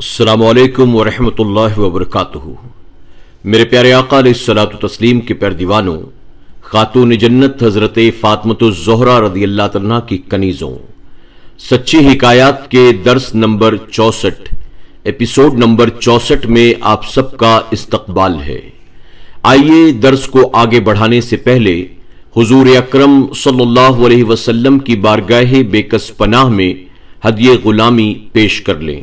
अस्सलामु अलैकुम वरहमतुल्लाहि वबरकातुहू। मेरे प्यारे आका अलैहिस्सलातु तस्लीम के प्यारे दीवानों, खातून जन्नत हजरत फातिमतुज़ ज़ोहरा रज़ियल्लाहु तआला की कनीज़ों, सच्ची हिकायात के दर्स नंबर 64 एपिसोड नंबर 64 में आप सबका इस्तकबाल है। आइए दर्स को आगे बढ़ाने से पहले हुजूर अकरम सल्लल्लाहु अलैहि वसल्लम की बारगाह बेकस पनाह में हदिये गुलामी पेश कर लें।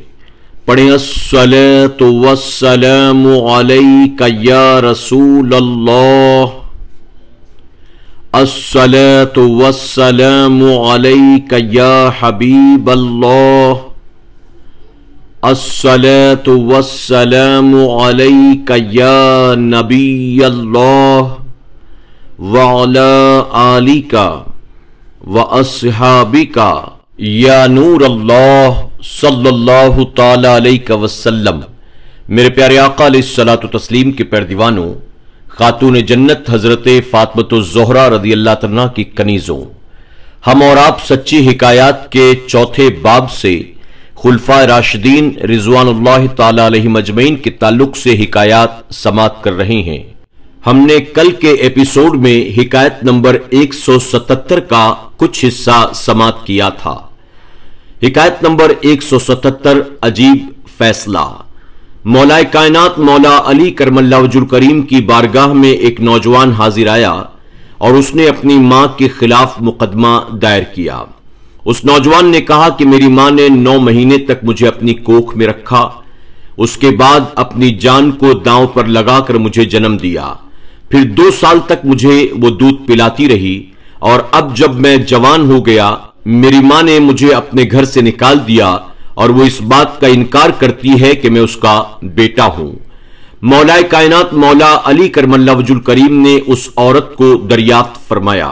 पढ़ें अस्सलातु वस्सलामु अलैका या रसूल अल्लाह, अस्सलातु वस्सलामु अलैका या हबीब अल्लाह, अस्सलातु वस्सलामु अलैका या नबी अल्लाह व अला आलिका व अस्हाबिका या नूर अल्लाह सल्लल्लाहु ताला अलैहि वसल्लम। मेरे प्यारे आका अलैहिस्सलातु तस्लीम के प्यारे दीवानों, खातून जन्नत हजरत फातिमतुज़ ज़ोहरा रज़ियल्लाहु तआला की कनीज़ों, हम और आप सच्ची हिकायात के चौथे बाब से खुलफा राशिदीन रिज़वानुल्लाहि ताला अलैहिम अजमईन के ताल्लुक से हिकायात समाअत कर रहे हैं। हमने कल के एपिसोड में हिकायत नंबर 177 का कुछ हिस्सा समाअत किया था। हिकायत नंबर 177 अजीब फैसला। मौलाए कायनात मौला अली करमल्लाहु वजहुल करीम की बारगाह में एक नौजवान हाजिर आया और उसने अपनी मां के खिलाफ मुकदमा दायर किया। उस नौजवान ने कहा कि मेरी मां ने 9 महीने तक मुझे अपनी कोख में रखा, उसके बाद अपनी जान को दांव पर लगाकर मुझे जन्म दिया, फिर 2 साल तक मुझे वो दूध पिलाती रही और अब जब मैं जवान हो गया मेरी मां ने मुझे अपने घर से निकाल दिया और वो इस बात का इनकार करती है कि मैं उसका बेटा हूं। मौलाए कायनात मौला अली करमल्लाहु वजहुल करीम ने उस औरत को दरियाफ्त फरमाया।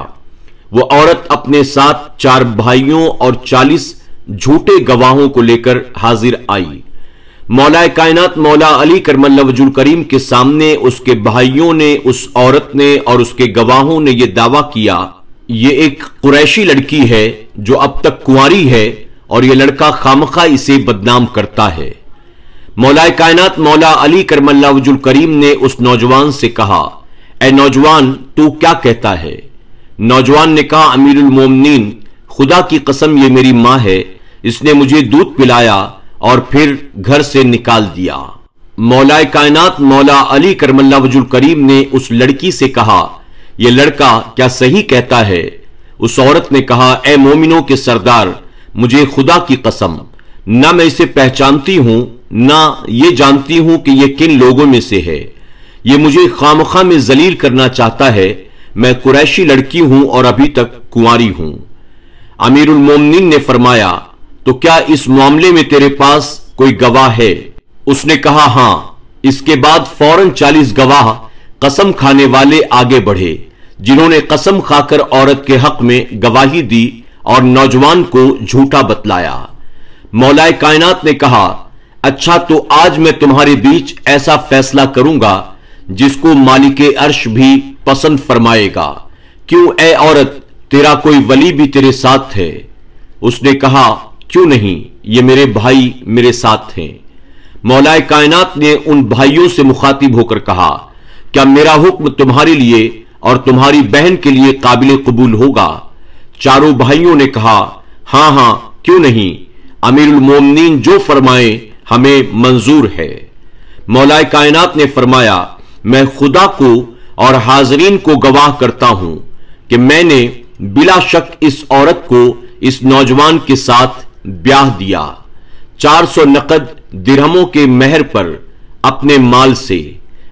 वो औरत अपने साथ 4 भाइयों और 40 झूठे गवाहों को लेकर हाजिर आई। मौलाए कायनात मौला अली करमल्लाहु वजहुल करीम के सामने उसके भाइयों ने, उस औरत ने और उसके गवाहों ने यह दावा किया, ये एक कुरैशी लड़की है जो अब तक कुंवारी है और यह लड़का खामखा इसे बदनाम करता है। मौलाए कायनात मौला अली करमल्लाहु वजहुल करीम ने उस नौजवान से कहा, ए नौजवान, तू क्या कहता है? नौजवान ने कहा, अमीरुल मोमिनीन, खुदा की कसम ये मेरी मां है, इसने मुझे दूध पिलाया और फिर घर से निकाल दिया। मौलाए कायनात मौला अली करमल्लाहु वजहुल करीम ने उस लड़की से कहा, यह लड़का क्या सही कहता है? उस औरत ने कहा, ए मोमिनों के सरदार, मुझे खुदा की कसम, ना मैं इसे पहचानती हूं ना ये जानती हूं कि यह किन लोगों में से है। यह मुझे खामखा में जलील करना चाहता है। मैं कुरैशी लड़की हूं और अभी तक कुंवारी हूं। अमीरुल मोमिनीन ने फरमाया, तो क्या इस मामले में तेरे पास कोई गवाह है? उसने कहा, हां। इसके बाद फौरन 40 गवाह कसम खाने वाले आगे बढ़े, जिन्होंने कसम खाकर औरत के हक में गवाही दी और नौजवान को झूठा बतलाया। मौलाए कायनात ने कहा, अच्छा तो आज मैं तुम्हारे बीच ऐसा फैसला करूंगा जिसको मालिके अर्श भी पसंद फरमाएगा। क्यों ए औरत, तेरा कोई वली भी तेरे साथ है? उसने कहा, क्यों नहीं, ये मेरे भाई मेरे साथ हैं। मौलाए कायनात ने उन भाइयों से मुखातिब होकर कहा, क्या मेरा हुक्म तुम्हारे लिए और तुम्हारी बहन के लिए काबिल कबूल होगा? चारों भाइयों ने कहा, हां हां, क्यों नहीं, अमीरुल मोमिनीन जो फरमाए हमें मंजूर है। मौलाए कायनात ने फरमाया, मैं खुदा को और हाजरीन को गवाह करता हूं कि मैंने बिला शक इस औरत को इस नौजवान के साथ ब्याह दिया 400 नकद दिरहमों के मेहर पर अपने माल से।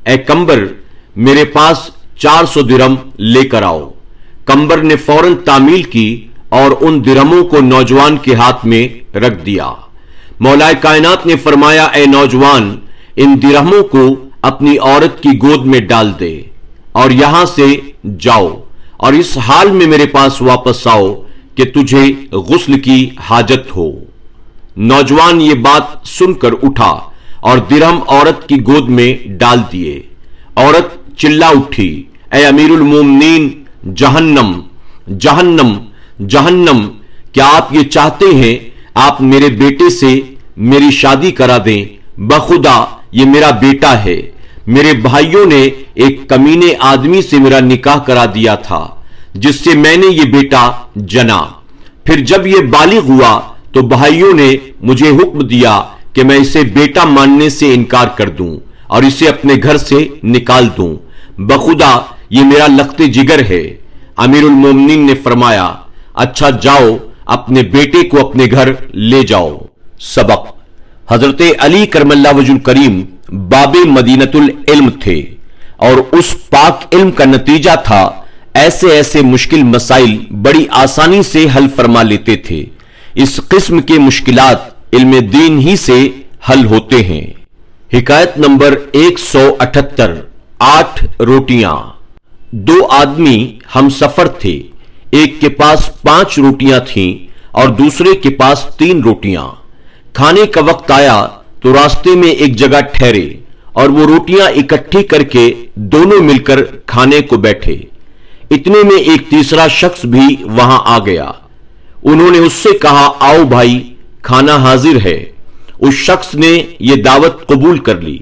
ए कंबर, मेरे पास 400 दिरहम लेकर आओ। कंबर ने फौरन तामील की और उन दिरहमों को नौजवान के हाथ में रख दिया। मौलाए कायनात ने फरमाया, ए नौजवान, इन दिरहमों को अपनी औरत की गोद में डाल दे और यहां से जाओ और इस हाल में मेरे पास वापस आओ कि तुझे गुस्ल की हाजत हो। नौजवान ये बात सुनकर उठा और दिरहम औरत की गोद में डाल दिए। औरत चिल्ला उठी, ए अमीरुल मोमिनीन, जहन्नम जहन्नम जहन्नम, क्या आप ये चाहते हैं आप मेरे बेटे से मेरी शादी करा दें बखुदा ये मेरा बेटा है। मेरे भाइयों ने एक कमीने आदमी से मेरा निकाह करा दिया था, जिससे मैंने ये बेटा जना। फिर जब ये बालिग हुआ तो भाइयों ने मुझे हुक्म दिया कि मैं इसे बेटा मानने से इनकार कर दूं और इसे अपने घर से निकाल दूं। बखुदा ये मेरा लख्ते जिगर है। अमीरुल मोमिनीन ने फरमाया, अच्छा जाओ, अपने बेटे को अपने घर ले जाओ। सबक। हजरत अली करमल्लाहु वजहुल करीम बाबे मदीनतुल इल्म थे और उस पाक इल्म का नतीजा था ऐसे ऐसे मुश्किल मसाइल बड़ी आसानी से हल फरमा लेते थे। इस किस्म के मुश्किलात इल्म दीन ही से हल होते हैं। हिकायत नंबर 178। 8 रोटियां। दो आदमी हम सफर थे। एक के पास 5 रोटियां थीं और दूसरे के पास 3 रोटियां। खाने का वक्त आया तो रास्ते में एक जगह ठहरे और वो रोटियां इकट्ठी करके दोनों मिलकर खाने को बैठे। इतने में एक तीसरा शख्स भी वहां आ गया। उन्होंने उससे कहा, आओ भाई, खाना हाजिर है। उस शख्स ने यह दावत कबूल कर ली।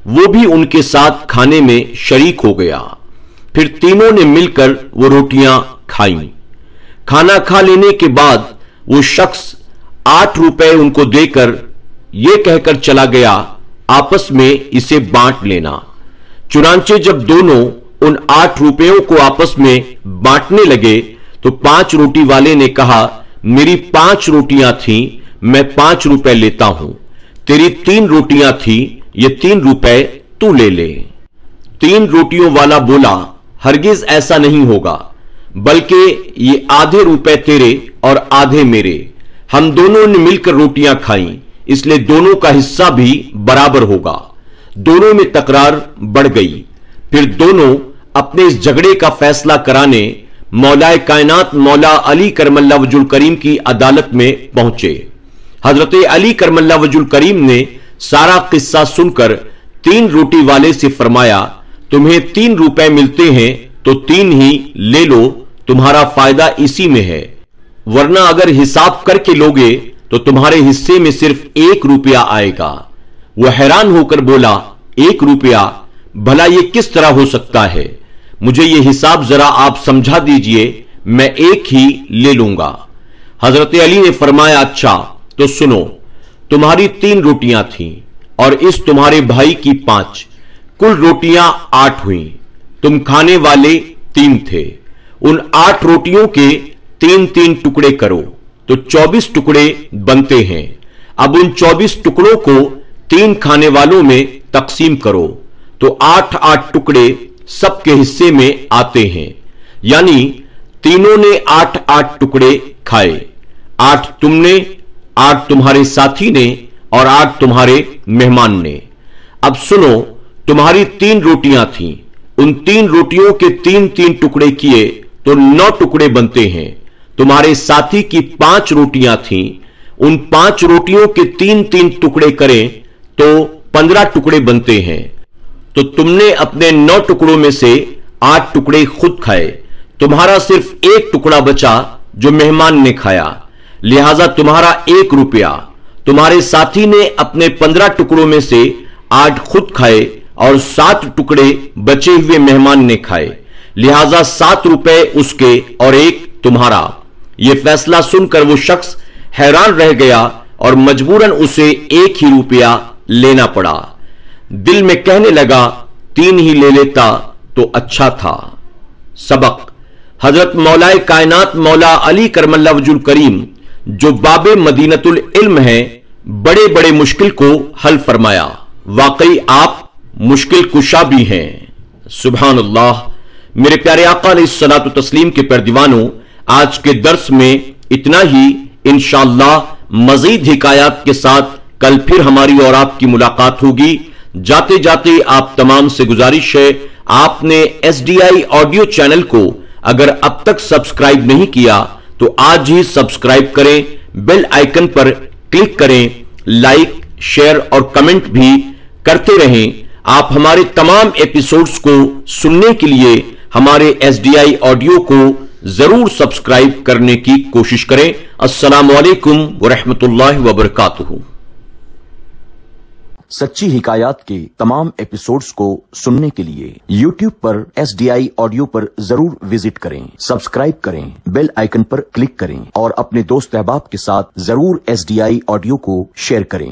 वो भी उनके साथ खाने में शरीक हो गया। फिर तीनों ने मिलकर वो रोटियां खाईं। खाना खा लेने के बाद वो शख्स 8 रुपए उनको देकर यह कहकर चला गया, आपस में इसे बांट लेना। चुनांचे जब दोनों उन 8 रुपयों को आपस में बांटने लगे तो 5 रोटी वाले ने कहा, मेरी 5 रोटियां थीं, मैं 5 रुपए लेता हूं। तेरी 3 रोटियां थी, ये 3 रुपए तू ले ले। 3 रोटियों वाला बोला, हरगिज ऐसा नहीं होगा, बल्कि ये आधे रुपए तेरे और आधे मेरे। हम दोनों ने मिलकर रोटियां खाई, इसलिए दोनों का हिस्सा भी बराबर होगा। दोनों में तकरार बढ़ गई। फिर दोनों अपने इस झगड़े का फैसला कराने मौलाए कायनात मौला अली करमल्लाहु वजहुल करीम की अदालत में पहुंचे। हजरत अली करमल्लाहु वजहुल करीम ने सारा किस्सा सुनकर 3 रोटी वाले से फरमाया, तुम्हें 3 रुपए मिलते हैं तो 3 ही ले लो, तुम्हारा फायदा इसी में है, वरना अगर हिसाब करके लोगे तो तुम्हारे हिस्से में सिर्फ 1 रुपया आएगा। वह हैरान होकर बोला, 1 रुपया? भला यह किस तरह हो सकता है? मुझे यह हिसाब जरा आप समझा दीजिए, मैं 1 ही ले लूंगा। हजरत अली ने फरमाया, अच्छा तो सुनो, तुम्हारी 3 रोटियां थीं और इस तुम्हारे भाई की 5, कुल रोटियां 8 हुई। तुम खाने वाले 3 थे। उन 8 रोटियों के 3-3 टुकड़े करो तो 24 टुकड़े बनते हैं। अब उन 24 टुकड़ों को 3 खाने वालों में तकसीम करो तो 8-8 टुकड़े सबके हिस्से में आते हैं। यानी तीनों ने 8-8 टुकड़े खाए। 8 तुमने, 8 तुम्हारे साथी ने और 8 तुम्हारे मेहमान ने। अब सुनो, तुम्हारी 3 रोटियां थीं, उन 3 रोटियों के 3-3 टुकड़े किए तो 9 टुकड़े बनते हैं। तुम्हारे साथी की 5 रोटियां थीं, उन 5 रोटियों के 3-3 टुकड़े करें तो 15 टुकड़े बनते हैं। तो तुमने अपने 9 टुकड़ों में से 8 टुकड़े खुद खाए, तुम्हारा सिर्फ 1 टुकड़ा बचा जो मेहमान ने खाया, लिहाजा तुम्हारा 1 रुपया। तुम्हारे साथी ने अपने 15 टुकड़ों में से 8 खुद खाए और 7 टुकड़े बचे हुए मेहमान ने खाए, लिहाजा 7 रुपए उसके और 1 तुम्हारा। यह फैसला सुनकर वो शख्स हैरान रह गया और मजबूरन उसे 1 ही रुपया लेना पड़ा। दिल में कहने लगा, 3 ही ले लेता तो अच्छा था। सबक। हजरत मौलाए कायनात मौला अली करमल्लाहु वजहुल करीम जो बाबे मदीनतुल इल्म है, बड़े बड़े मुश्किल को हल फरमाया। वाकई आप मुश्किल कुशा भी हैं। सुभान अल्लाह। मेरे प्यारे आका अलैहिस्सलातु तस्लीम के प्यारे दीवानों, आज के दर्स में इतना ही। इंशाअल्लाह मजीद हिकायात के साथ कल फिर हमारी और आपकी मुलाकात होगी। जाते जाते आप तमाम से गुजारिश है, आपने SDI ऑडियो चैनल को अगर अब तक सब्सक्राइब नहीं किया तो आज ही सब्सक्राइब करें, बेल आइकन पर क्लिक करें, लाइक शेयर और कमेंट भी करते रहें। आप हमारे तमाम एपिसोड्स को सुनने के लिए हमारे SDI ऑडियो को जरूर सब्सक्राइब करने की कोशिश करें। अस्सलामु अलैकुम व रहमतुल्लाहि व बरकातुहू। سچی حکایات کے تمام ایپیسوڈز کو سننے کے لیے YouTube پر SDI آڈیو پر ضرور وزٹ کریں، سبسکرائب کریں، بیل آئیکن پر کلک کریں اور اپنے دوست احباب کے ساتھ ضرور SDI آڈیو کو شیئر کریں۔